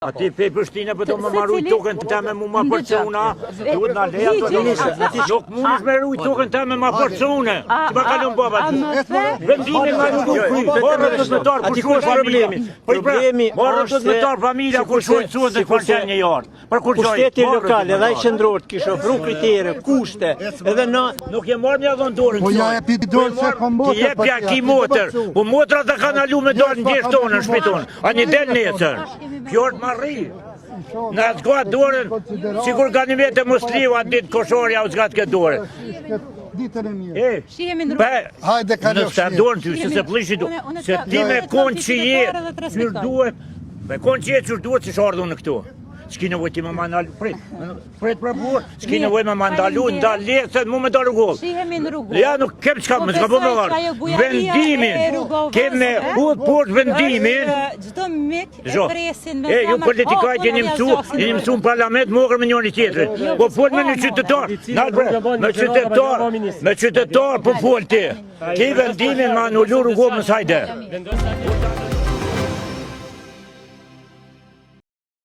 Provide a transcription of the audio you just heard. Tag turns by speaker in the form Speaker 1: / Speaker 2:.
Speaker 1: Ati pe Prishtinë për të më marruj tokën teme mu ma përcuna, duhet na leja të nuk mundesh me rruj tokën teme ma përcune, që ma kalon baba ti. Vendimin ma nuk kuj, morë të zmetar kur shkoj problemi. Morë të zmetar familja kur shkoj suhet dhe kërqen një jarë.
Speaker 2: Pushteti lokal edhe ai qendror kishte ofru kritere, kushte, edhe na
Speaker 1: nuk e marr një dhondorën.
Speaker 3: Po ja e pi dorë se kombota.
Speaker 1: Ti jep ja ki motër. Po motrat e kanë alu me dorë ndjesh tonë në shtëpiton. A një del nesër. Kjo është marrri. Në atë kohë dorën, sikur ka një vetë musliva ditë koshorja u zgat këtë dorë.
Speaker 3: Ditën e mirë.
Speaker 4: Shihemi në rrugë.
Speaker 3: Hajde kaloj.
Speaker 1: Nëse dorën ty se plishi du. Se ti me kon që je, çur duhet. Me kon që je çur duhet që ardhun në këtu. S'ki nevojë ti më mandalu, prit për burr, s'ki nevojë më mandalu, ndalë se mu më do rrugoll.
Speaker 4: Shihemi në rrugë.
Speaker 1: Ja nuk kem çka më zgabon më var. Vendimin, kemë hut port vendimin.
Speaker 4: Çdo mik e presin me
Speaker 1: ju politikajt jeni mësu në parlament mogër me njëri tjetrin. Po fol me një qytetar, me qytetar po fol ti. Ki vendimin ma anullu rrugom në sajde.